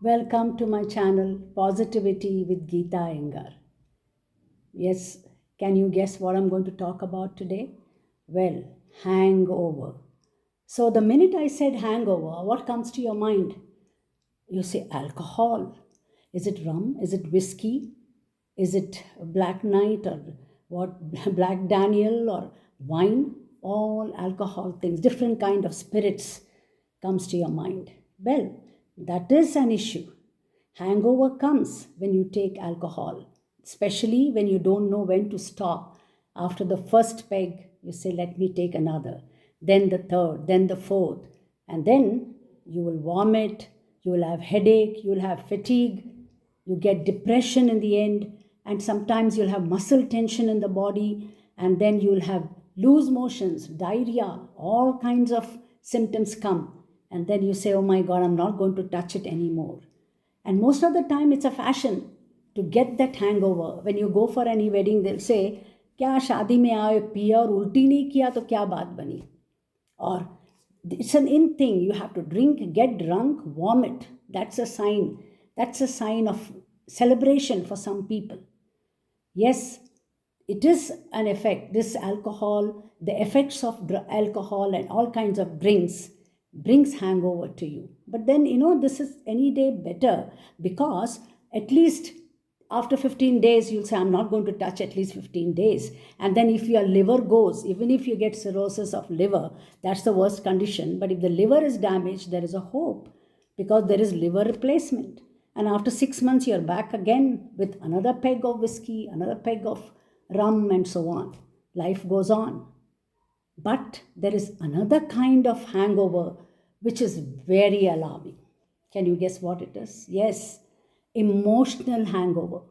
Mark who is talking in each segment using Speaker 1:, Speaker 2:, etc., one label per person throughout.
Speaker 1: Welcome to my channel Positivity with Geeta Iyengar. Yes, can you guess what I'm going to talk about today? Well, hangover. So, the minute I said hangover, what comes to your mind? You say alcohol. Is it rum? Is it whiskey? Is it black night or what black Daniel or wine? All alcohol things, different kind of spirits comes to your mind. Well, that is an issue. Hangover comes when you take alcohol, especially when you don't know when to stop. After the first peg, you say, let me take another, then the third, then the fourth, and then you will vomit, you will have headache, you will have fatigue, you get depression in the end, and sometimes you'll have muscle tension in the body, and then you'll have loose motions, diarrhea, all kinds of symptoms come. And then you say, oh my God, I'm not going to touch it anymore. And most of the time, it's a fashion to get that hangover. When you go for any wedding, they'll say, क्या शादी में आए पिया और उल्टी नहीं किया तो क्या बात बनी? Or it's an in thing. You have to drink, get drunk, vomit. That's a sign. That's a sign of celebration for some people. Yes, it is an effect. This alcohol, the effects of alcohol and all kinds of drinks brings hangover to you. But then, this is any day better because at least after 15 days, you'll say, I'm not going to touch at least 15 days. And then if your liver goes, even if you get cirrhosis of liver, that's the worst condition. But if the liver is damaged, there is a hope because there is liver replacement. And after 6 months, you're back again with another peg of whiskey, another peg of rum, and so on. Life goes on. But there is another kind of hangover which is very alarming. Can you guess what it is? Yes, emotional hangover.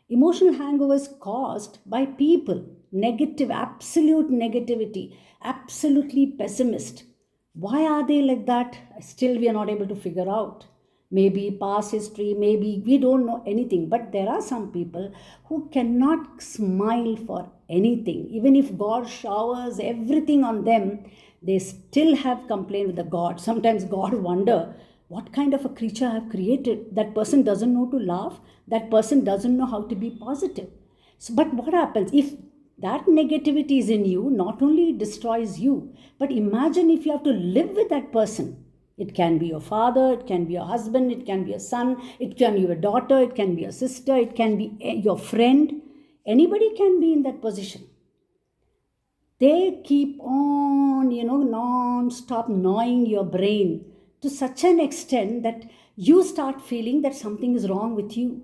Speaker 1: Emotional hangover is caused by people, negative, absolute negativity, absolutely pessimist. Why are they like that? Still, we are not able to figure out. Maybe past history, maybe we don't know anything. But there are some people who cannot smile for anything. Even if God showers everything on them, they still have complained with the God. Sometimes God wonder, what kind of a creature I have created? That person doesn't know to laugh. That person doesn't know how to be positive. So, but what happens if that negativity is in you? Not only it destroys you, but imagine if you have to live with that person. It can be your father, it can be your husband, it can be a son, it can be your daughter, it can be a sister, it can be your friend. Anybody can be in that position. They keep on, non-stop gnawing your brain to such an extent that you start feeling that something is wrong with you.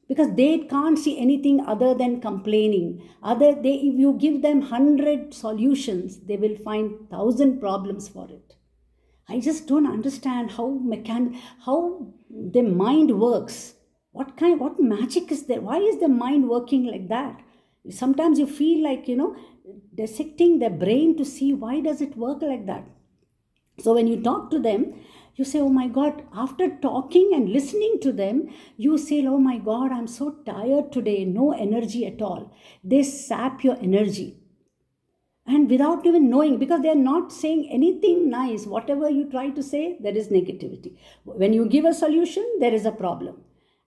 Speaker 1: Because they can't see anything other than complaining. If you give them 100 solutions, they will find 1,000 problems for it. I just don't understand how the mind works. What magic is there? Why is the mind working like that? Sometimes you feel like, dissecting the brain to see why does it work like that. So when you talk to them, you say, oh my God, after talking and listening to them, you say, oh my God, I'm so tired today, no energy at all. They sap your energy. And without even knowing, because they're not saying anything nice, whatever you try to say, there is negativity. When you give a solution, there is a problem.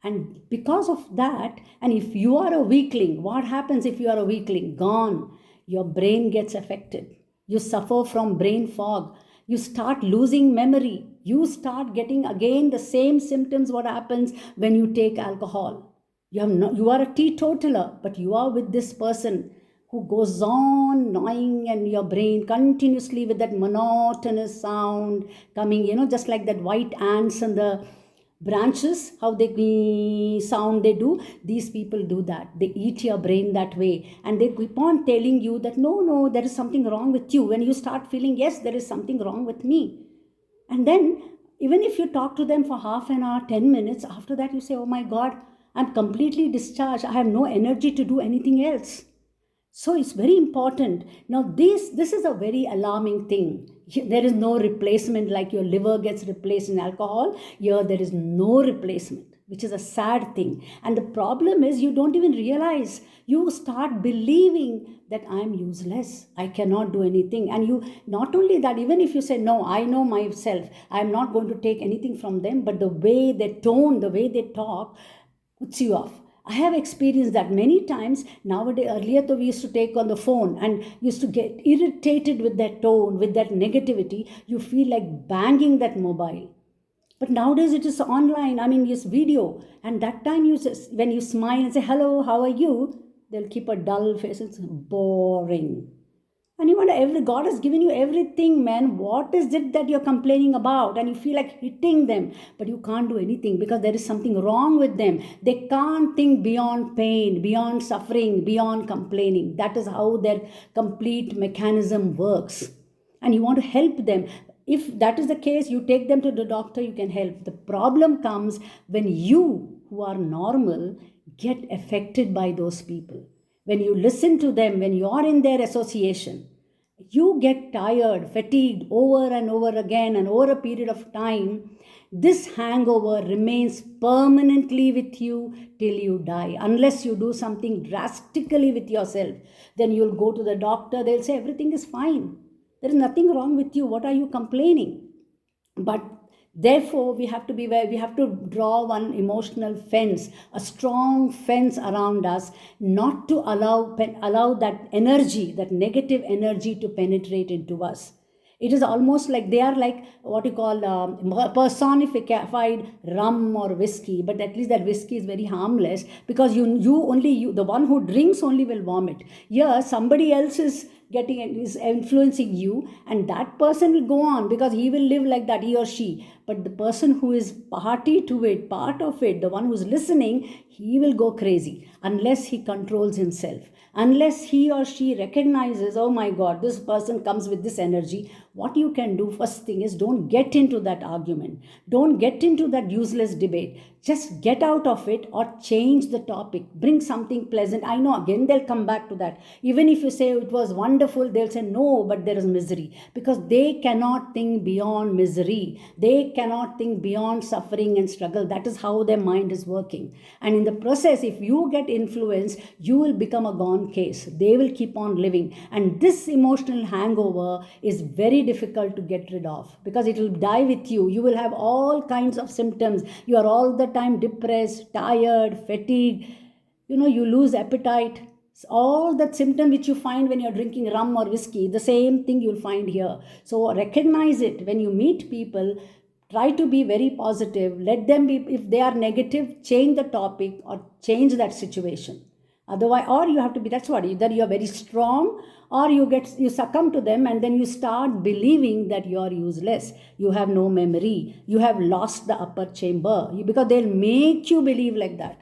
Speaker 1: And because of that, and if you are a weakling, what happens if you are a weakling? Gone. Your brain gets affected. You suffer from brain fog. You start losing memory. You start getting again the same symptoms what happens when you take alcohol. You are a teetotaler, but you are with this person who goes on gnawing and your brain continuously with that monotonous sound coming, just like that white ants and the branches, how they sound they do. These people do that. They eat your brain that way. And they keep on telling you that, no, there is something wrong with you. When you start feeling, yes, there is something wrong with me. And then, even if you talk to them for half an hour, 10 minutes, after that you say, oh my God, I'm completely discharged. I have no energy to do anything else. So it's very important. Now, this is a very alarming thing. There is no replacement like your liver gets replaced in alcohol. Here, there is no replacement, which is a sad thing. And the problem is, you don't even realize. You start believing that I'm useless, I cannot do anything. And you, not only that, even if you say, no, I know myself, I'm not going to take anything from them, but the way they tone, the way they talk, puts you off. I have experienced that many times. Nowadays, earlier though, we used to take on the phone and used to get irritated with that tone, with that negativity. You feel like banging that mobile. But nowadays it is online. I mean, it's video. And that time you just, when you smile and say, hello, how are you? They'll keep a dull face. It's boring. And you wonder, God has given you everything, man. What is it that you're complaining about? And you feel like hitting them, but you can't do anything because there is something wrong with them. They can't think beyond pain, beyond suffering, beyond complaining. That is how their complete mechanism works. And you want to help them. If that is the case, you take them to the doctor, you can help. The problem comes when you, who are normal, get affected by those people. When you listen to them, when you are in their association, you get tired, fatigued over and over again, and over a period of time, this hangover remains permanently with you till you die. Unless you do something drastically with yourself, then you'll go to the doctor, they'll say everything is fine. There is nothing wrong with you. What are you complaining? But therefore, we have to be where we have to draw one emotional fence, a strong fence around us, not to allow that energy, that negative energy to penetrate into us. It is almost like they are like what you call personified rum or whiskey, but at least that whiskey is very harmless because the one who drinks only will vomit. Here, somebody else is influencing you, and that person will go on because he will live like that, he or she. But the person who is party to it, part of it, the one who's listening, he will go crazy unless he controls himself, unless he or she recognizes, oh my God, this person comes with this energy. What you can do first thing is, don't get into that argument, don't get into that useless debate. Just get out of it or change the topic, bring something pleasant. I know again they'll come back to that. Even if you say it was wonderful, they'll say no, but there is misery, because they cannot think beyond misery, they cannot think beyond suffering and struggle. That is how their mind is working. And in the process, if you get influenced, you will become a gone case. They will keep on living, and this emotional hangover is very difficult to get rid of because it will die with you. You will have all kinds of symptoms. You are all the time depressed, tired, fatigued, you lose appetite. All that symptom which you find when you're drinking rum or whiskey, the same thing you'll find here. So recognize it when you meet people. Try to be very positive. Let them be. If they are negative, change the topic or change that situation. Otherwise, or you have to be, that's what, either you are very strong or you succumb to them, and then you start believing that you are useless, you have no memory, you have lost the upper chamber, because they'll make you believe like that.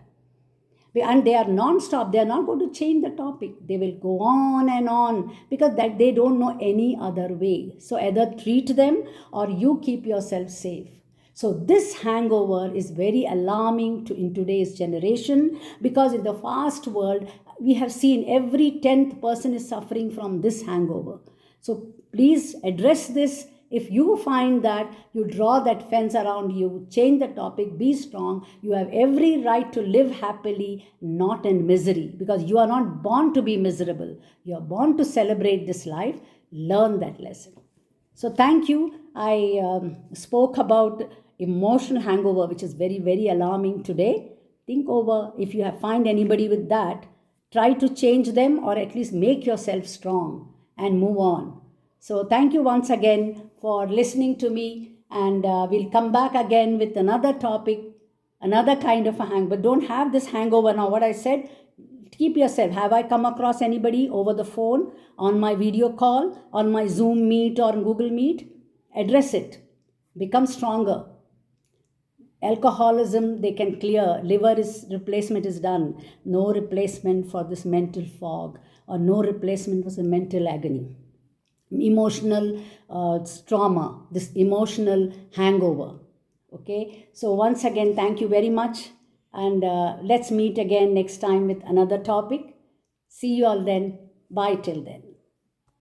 Speaker 1: And they are non-stop. They are not going to change the topic. They will go on because that they don't know any other way. So either treat them or you keep yourself safe. So this hangover is very alarming in today's generation, because in the fast world, we have seen every 10th person is suffering from this hangover. So please address this. If you find that, you draw that fence around you, change the topic, be strong. You have every right to live happily, not in misery, because you are not born to be miserable. You are born to celebrate this life. Learn that lesson. So thank you. I spoke about emotional hangover, which is very, very alarming today. Think over, if you find anybody with that, try to change them, or at least make yourself strong and move on. So thank you once again for listening to me, and we'll come back again with another topic, another kind of a hangover. But don't have this hangover now. What I said, keep yourself. Have I come across anybody over the phone, on my video call, on my Zoom meet or Google Meet? Address it. Become stronger. Alcoholism, they can clear. Replacement is done. No replacement for this mental fog, or no replacement for the mental agony. Emotional trauma, this emotional hangover. Okay, so once again, thank you very much, and let's meet again next time with another topic. See you all then. Bye till then.